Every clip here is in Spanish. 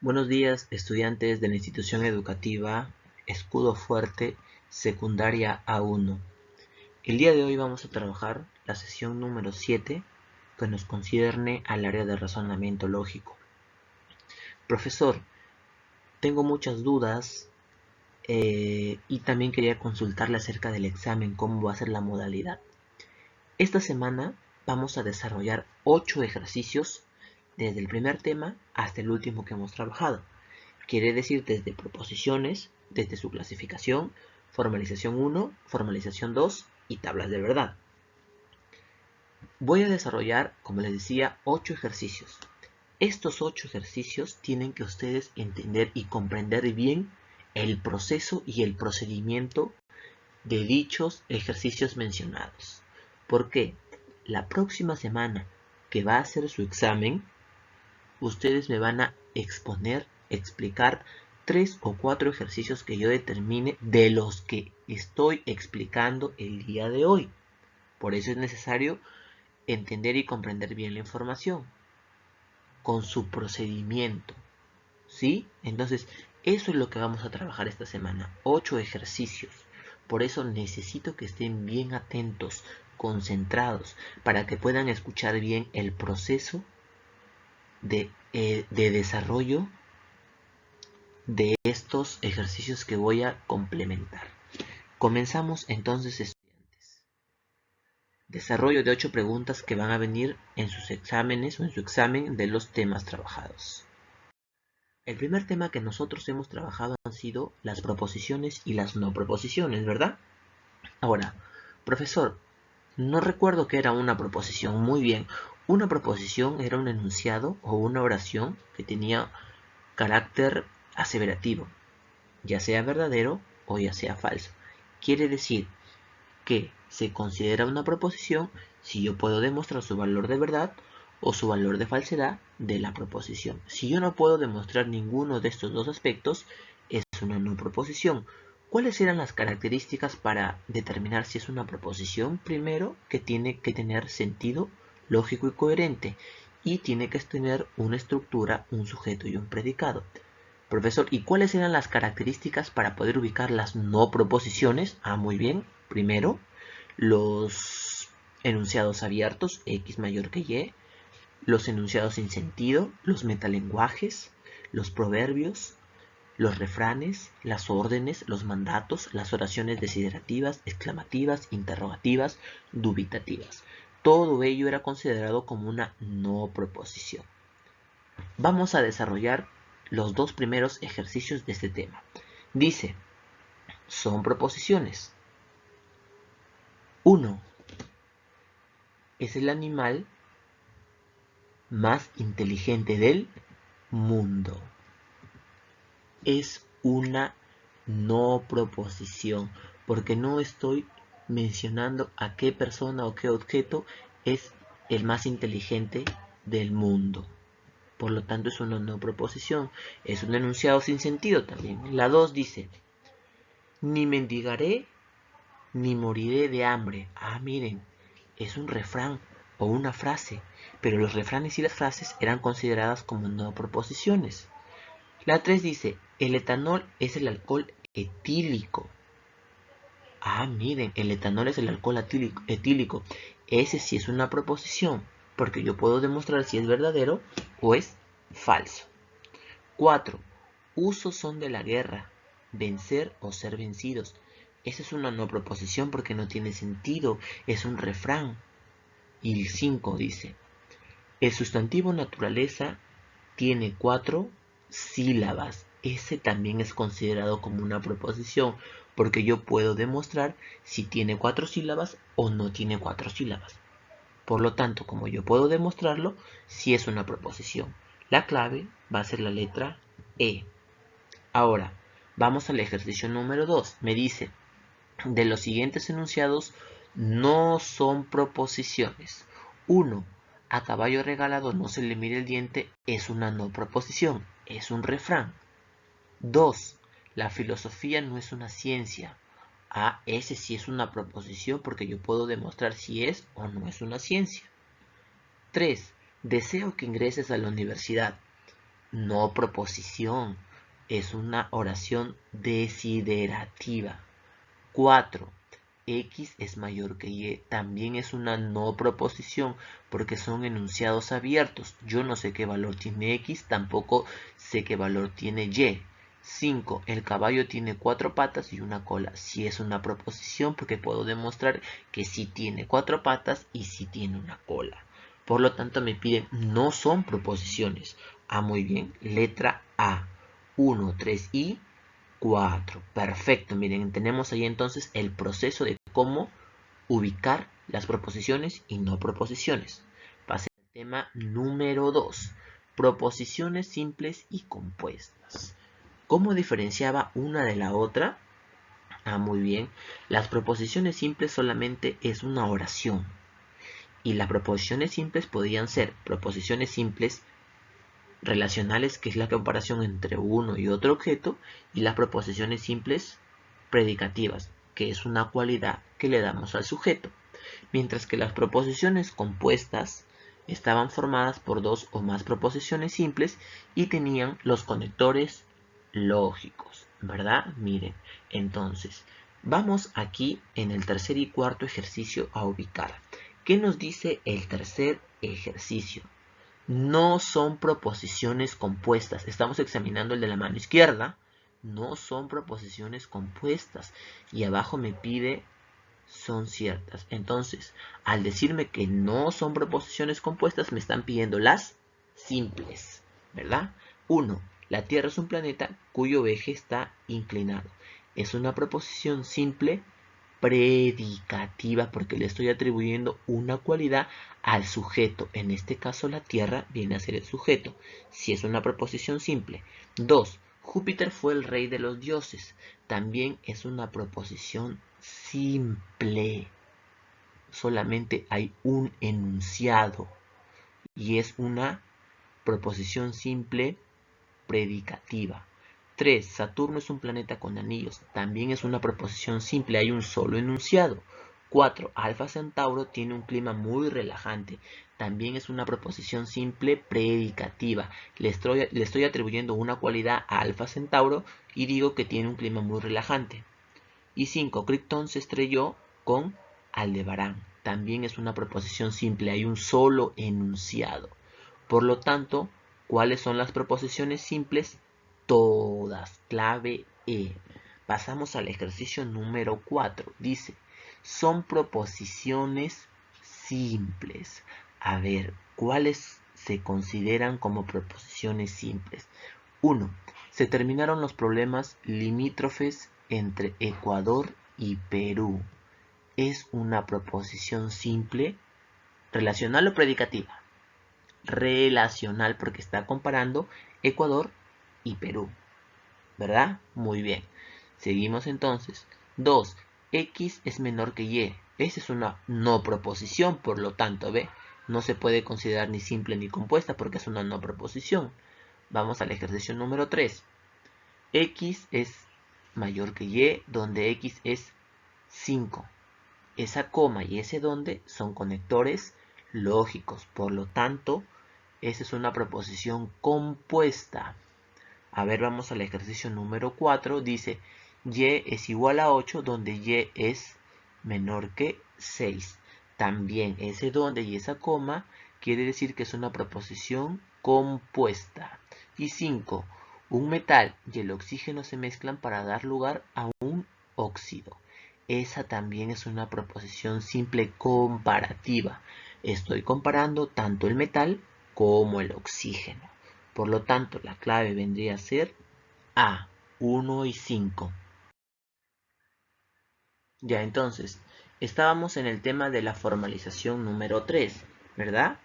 Buenos días, estudiantes de la institución educativa Escudo Fuerte, secundaria A1. El día de hoy vamos a trabajar la sesión número 7 que nos concierne al área de razonamiento lógico. Profesor, tengo muchas dudas y también quería consultarle acerca del examen, cómo va a ser la modalidad. Esta semana vamos a desarrollar 8 ejercicios desde el primer tema hasta el último que hemos trabajado. Quiere decir desde proposiciones, desde su clasificación, formalización 1, formalización 2 y tablas de verdad. Voy a desarrollar, como les decía, 8 ejercicios. Estos 8 ejercicios tienen que ustedes entender y comprender bien el proceso y el procedimiento de dichos ejercicios mencionados. ¿Por qué? La próxima semana que va a hacer su examen, ustedes me van a explicar 3 o 4 ejercicios que yo determine de los que estoy explicando el día de hoy. Por eso es necesario entender y comprender bien la información con su procedimiento, ¿sí? Entonces, eso es lo que vamos a trabajar esta semana, 8 ejercicios. Por eso necesito que estén bien atentos, concentrados, para que puedan escuchar bien el proceso de desarrollo de estos ejercicios que voy a complementar. Comenzamos entonces, estudiantes. Desarrollo de 8 preguntas que van a venir en sus exámenes o en su examen de los temas trabajados. El primer tema que nosotros hemos trabajado han sido las proposiciones y las no proposiciones, ¿verdad? Ahora, profesor, no recuerdo que era una proposición. Muy bien, una proposición era un enunciado o una oración que tenía carácter aseverativo, ya sea verdadero o ya sea falso. Quiere decir que se considera una proposición si yo puedo demostrar su valor de verdad o su valor de falsedad de la proposición. Si yo no puedo demostrar ninguno de estos dos aspectos, es una no proposición. ¿Cuáles eran las características para determinar si es una proposición? Primero, que tiene que tener sentido lógico y coherente y tiene que tener una estructura, un sujeto y un predicado. Profesor, ¿y cuáles eran las características para poder ubicar las no proposiciones? Muy bien. Primero, los enunciados abiertos, X mayor que Y, los enunciados sin sentido, los metalenguajes, los proverbios, los refranes, las órdenes, los mandatos, las oraciones desiderativas, exclamativas, interrogativas, dubitativas. Todo ello era considerado como una no proposición. Vamos a desarrollar los dos primeros ejercicios de este tema. Dice, son proposiciones. 1. Es el animal más inteligente del mundo. Es una no proposición, porque no estoy mencionando a qué persona o qué objeto es el más inteligente del mundo. Por lo tanto, es una no proposición. Es un enunciado sin sentido también. La 2 dice, ni mendigaré ni moriré de hambre. Miren, es un refrán o una frase, pero los refranes y las frases eran consideradas como no proposiciones. La 3 dice, el etanol es el alcohol etílico. Miren, el etanol es el alcohol etílico. Ese sí es una proposición, porque yo puedo demostrar si es verdadero o es falso. 4. Usos son de la guerra, vencer o ser vencidos. Esa es una no proposición porque no tiene sentido, es un refrán. Y el 5 dice, el sustantivo naturaleza tiene 4 sílabas. Ese también es considerado como una proposición porque yo puedo demostrar si tiene 4 sílabas o no tiene 4 sílabas. Por lo tanto, como yo puedo demostrarlo, si es una proposición. La clave va a ser la letra E. Ahora, vamos al ejercicio número 2. Me dice, de los siguientes enunciados no son proposiciones. 1. A caballo regalado no se le mire el diente es una no proposición, es un refrán. 2. La filosofía no es una ciencia. Ese sí es una proposición porque yo puedo demostrar si es o no es una ciencia. 3. Deseo que ingreses a la universidad. no proposición, es una oración desiderativa. 4. X es mayor que Y, también es una no proposición porque son enunciados abiertos. Yo no sé qué valor tiene X, tampoco sé qué valor tiene Y. 5. El caballo tiene 4 patas y una cola. Sí es una proposición porque puedo demostrar que sí tiene 4 patas y sí tiene una cola. Por lo tanto me piden, no son proposiciones. Ah, muy bien. Letra A. 1, 3 y 4. Perfecto. Miren, tenemos ahí entonces el proceso de cómo ubicar las proposiciones y no proposiciones. Pase al tema número 2. Proposiciones simples y compuestas. ¿Cómo diferenciaba una de la otra? Ah, muy bien. Las proposiciones simples solamente es una oración. Y las proposiciones simples podían ser proposiciones simples relacionales, que es la comparación entre uno y otro objeto, y las proposiciones simples predicativas, que es una cualidad que le damos al sujeto. Mientras que las proposiciones compuestas estaban formadas por dos o más proposiciones simples y tenían los conectores lógicos, ¿verdad? Miren, entonces, vamos aquí en el tercer y cuarto ejercicio a ubicar. ¿Qué nos dice el tercer ejercicio? No son proposiciones compuestas. Estamos examinando el de la mano izquierda. No son proposiciones compuestas. Y abajo me pide son ciertas. Entonces, al decirme que no son proposiciones compuestas, me están pidiendo las simples, ¿verdad? 1. La Tierra es un planeta cuyo eje está inclinado. Es una proposición simple predicativa porque le estoy atribuyendo una cualidad al sujeto. En este caso la Tierra viene a ser el sujeto, si es una proposición simple. 2. Júpiter fue el rey de los dioses. También es una proposición simple. Solamente hay un enunciado y es una proposición simple predicativa. 3. Saturno es un planeta con anillos. También es una proposición simple, hay un solo enunciado. 4. Alfa Centauro tiene un clima muy relajante. También es una proposición simple predicativa. Le estoy atribuyendo una cualidad a Alfa Centauro y digo que tiene un clima muy relajante. Y 5. Krypton se estrelló con Aldebarán. También es una proposición simple, hay un solo enunciado. Por lo tanto, ¿cuáles son las proposiciones simples? Todas. Clave E. Pasamos al ejercicio número 4. Dice, son proposiciones simples. A ver, ¿cuáles se consideran como proposiciones simples? 1. Se terminaron los problemas limítrofes entre Ecuador y Perú. Es una proposición simple, relacional o predicativa. Relacional porque está comparando Ecuador y Perú, ¿verdad? Muy bien. Seguimos entonces. 2. X es menor que Y. Esa es una no proposición, por lo tanto, ¿ve? No se puede considerar ni simple ni compuesta porque es una no proposición. Vamos al ejercicio número 3. X es mayor que Y, donde X es 5. Esa coma y ese donde son conectores lógicos. Por lo tanto, esa es una proposición compuesta. A ver, vamos al ejercicio número 4. Dice, Y es igual a 8, donde Y es menor que 6. También ese donde y esa coma quiere decir que es una proposición compuesta. Y 5. Un metal y el oxígeno se mezclan para dar lugar a un óxido. Esa también es una proposición simple comparativa. Estoy comparando tanto el metal como el oxígeno. Por lo tanto, la clave vendría a ser A, 1 y 5. Ya, entonces, estábamos en el tema de la formalización número 3, ¿verdad?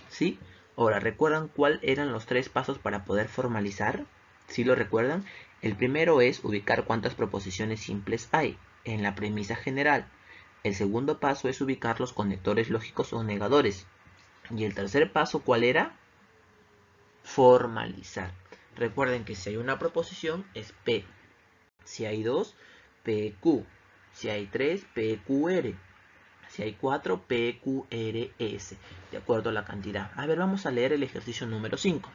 ¿Sí? Ahora, ¿recuerdan cuáles eran los 3 pasos para poder formalizar? ¿Sí lo recuerdan? El primero es ubicar cuántas proposiciones simples hay en la premisa general. El segundo paso es ubicar los conectores lógicos o negadores. Y el tercer paso, ¿cuál era? Formalizar. Recuerden que si hay una proposición es P. Si hay 2, PQ. Si hay 3, PQR. Si hay 4, PQRS. De acuerdo a la cantidad. A ver, vamos a leer el ejercicio número 5.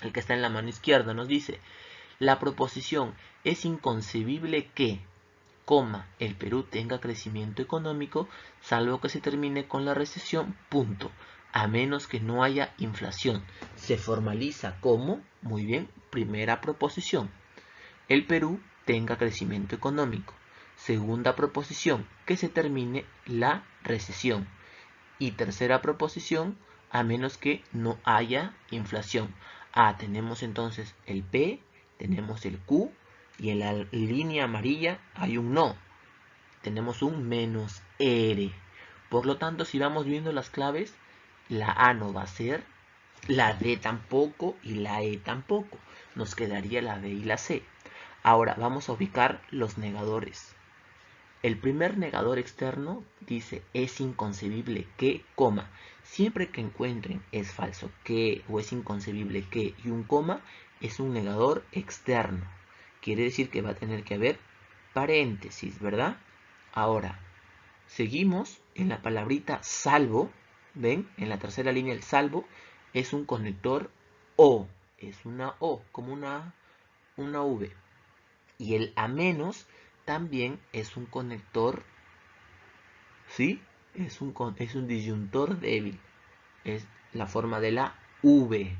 el que está en la mano izquierda, nos dice: la proposición es inconcebible que, coma, el Perú tenga crecimiento económico, salvo que se termine con la recesión, punto, a menos que no haya inflación. Se formaliza como, muy bien, primera proposición, el Perú tenga crecimiento económico. Segunda proposición, que se termine la recesión. Y tercera proposición, a menos que no haya inflación. Tenemos entonces el P, tenemos el Q, y en la línea amarilla hay un no. Tenemos un menos R. Por lo tanto, si vamos viendo las claves, la A no va a ser, la D tampoco y la E tampoco. Nos quedaría la B y la C. Ahora vamos a ubicar los negadores. El primer negador externo dice: es inconcebible que, coma. Siempre que encuentren es falso que o es inconcebible que y un coma, es un negador externo. Quiere decir que va a tener que haber paréntesis, ¿verdad? Ahora, seguimos en la palabrita salvo. ¿Ven? En la tercera línea el salvo es un conector O. Es una O, como una V. Y el a menos también es un conector, ¿sí? Es un disyuntor débil. Es la forma de la V.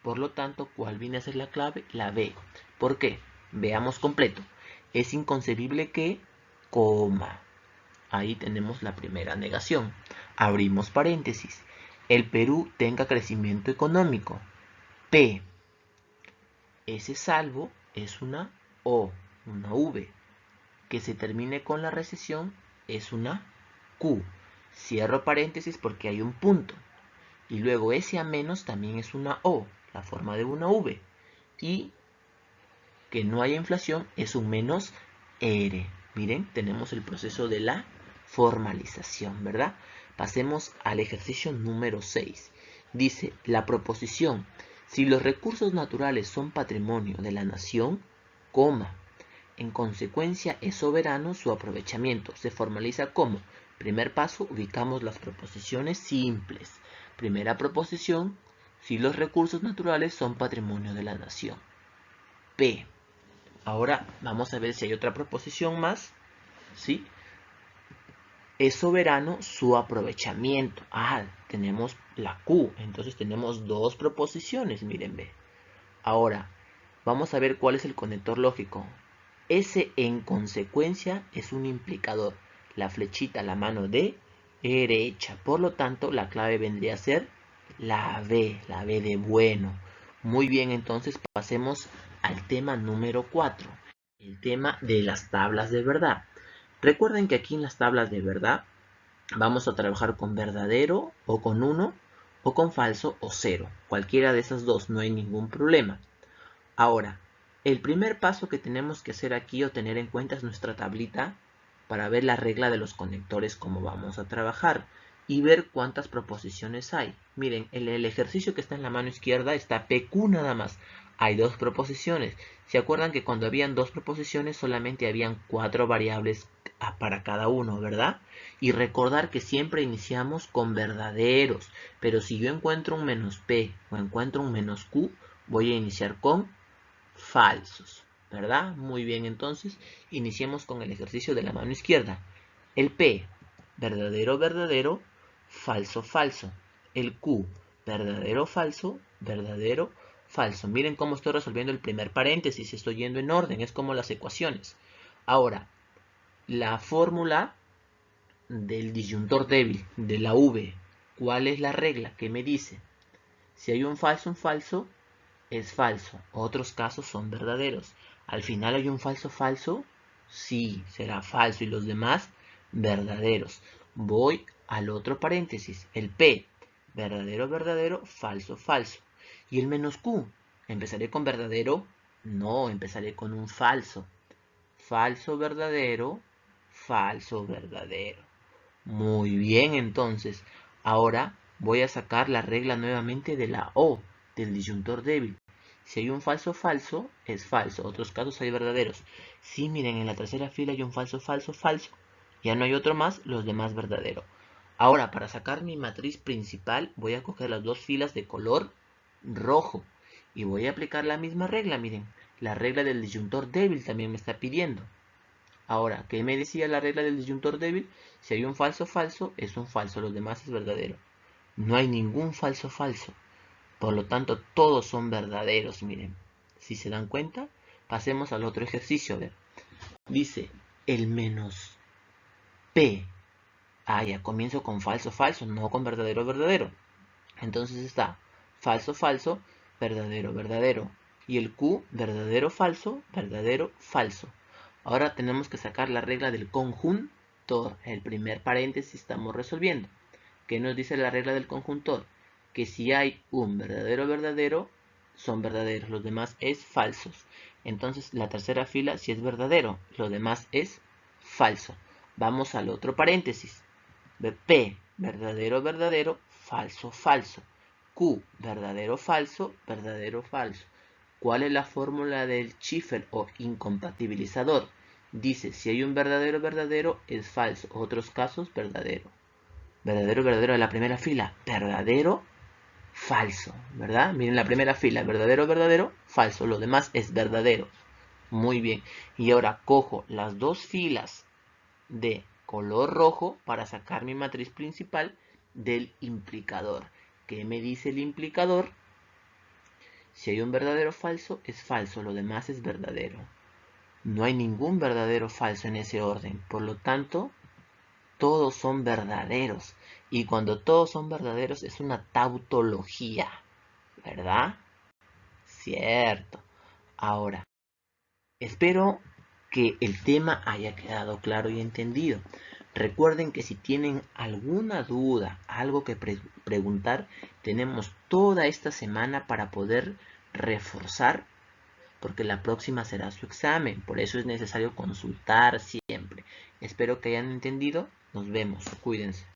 Por lo tanto, ¿cuál viene a ser la clave? La B. ¿Por qué? Veamos completo. Es inconcebible que, coma. Ahí tenemos la primera negación. Abrimos paréntesis. El Perú tenga crecimiento económico. P. Ese salvo es una O, una V. Que se termine con la recesión es una Q. Cierro paréntesis porque hay un punto. Y luego ese a menos también es una O, la forma de una V. Y que no haya inflación es un menos R. Miren, tenemos el proceso de la formalización, ¿verdad? Pasemos al ejercicio número 6. Dice: la proposición, si los recursos naturales son patrimonio de la nación, coma, en consecuencia es soberano su aprovechamiento. Se formaliza como: primer paso, ubicamos las proposiciones simples. Primera proposición: si los recursos naturales son patrimonio de la nación. P. Ahora vamos a ver si hay otra proposición más. ¿Sí? Es soberano su aprovechamiento. Tenemos la Q. Entonces tenemos dos proposiciones, miren, ve. Ahora, vamos a ver cuál es el conector lógico. S en consecuencia es un implicador. La flechita, la mano derecha. Por lo tanto, la clave vendría a ser la B de bueno. Muy bien, entonces pasemos al tema número 4. El tema de las tablas de verdad. Recuerden que aquí en las tablas de verdad vamos a trabajar con verdadero o con 1 o con falso o 0. Cualquiera de esas dos, no hay ningún problema. Ahora, el primer paso que tenemos que hacer aquí o tener en cuenta es nuestra tablita para ver la regla de los conectores, cómo vamos a trabajar y ver cuántas proposiciones hay. Miren, en el ejercicio que está en la mano izquierda está PQ nada más. Hay dos proposiciones. ¿Se acuerdan que cuando habían dos proposiciones solamente habían 4 variables para cada uno, verdad? Y recordar que siempre iniciamos con verdaderos. Pero si yo encuentro un menos P o encuentro un menos Q, voy a iniciar con falsos, ¿verdad? Muy bien, entonces iniciemos con el ejercicio de la mano izquierda. El P, verdadero, verdadero, falso, falso. El Q, verdadero, falso, verdadero, falso. Miren cómo estoy resolviendo el primer paréntesis, estoy yendo en orden, es como las ecuaciones. Ahora, la fórmula del disyuntor débil, de la V, ¿cuál es la regla? ¿Qué me dice? Si hay un falso, es falso. Otros casos son verdaderos. Al final hay un falso falso, sí, será falso y los demás verdaderos. Voy al otro paréntesis, el P, verdadero, verdadero, falso, falso. Y el menos Q, ¿empezaré con verdadero? No, empezaré con un falso. Falso, verdadero, falso, verdadero. Muy bien, entonces. Ahora voy a sacar la regla nuevamente de la O, del disyuntor débil. Si hay un falso falso, es falso. Otros casos hay verdaderos. Sí, miren, en la tercera fila hay un falso falso falso. Ya no hay otro más, los demás verdadero. Ahora, para sacar mi matriz principal, voy a coger las dos filas de color rojo. Y voy a aplicar la misma regla, miren. La regla del disyuntor débil también me está pidiendo. Ahora, ¿qué me decía la regla del disyuntor débil? Si hay un falso falso, es un falso, los demás es verdadero. No hay ningún falso falso. Por lo tanto, todos son verdaderos, miren. Si se dan cuenta, pasemos al otro ejercicio. A ver. Dice, el menos P. Ah, ya comienzo con falso falso, no con verdadero verdadero. Entonces está falso falso, verdadero verdadero. Y el Q, verdadero falso, verdadero falso. Ahora tenemos que sacar la regla del conjuntor. El primer paréntesis estamos resolviendo. ¿Qué nos dice la regla del conjuntor? Que si hay un verdadero verdadero, son verdaderos. Los demás es falsos. Entonces la tercera fila si es verdadero. Lo demás es falso. Vamos al otro paréntesis. P, verdadero verdadero, falso falso. Q, verdadero falso, verdadero falso. ¿Cuál es la fórmula del Schiffer o incompatibilizador? Dice, si hay un verdadero verdadero, es falso. Otros casos, verdadero. Verdadero verdadero de la primera fila. Verdadero, falso. ¿Verdad? Miren la primera fila. Verdadero verdadero, falso. Lo demás es verdadero. Muy bien. Y ahora cojo las dos filas de color rojo para sacar mi matriz principal del implicador. ¿Qué me dice el implicador? Si hay un verdadero falso, es falso, lo demás es verdadero. No hay ningún verdadero falso en ese orden, por lo tanto, todos son verdaderos. Y cuando todos son verdaderos es una tautología, ¿verdad? Cierto. Ahora, espero que el tema haya quedado claro y entendido. Recuerden que si tienen alguna duda, algo que preguntar, tenemos toda esta semana para poder reforzar, porque la próxima será su examen. Por eso es necesario consultar siempre. Espero que hayan entendido. Nos vemos. Cuídense.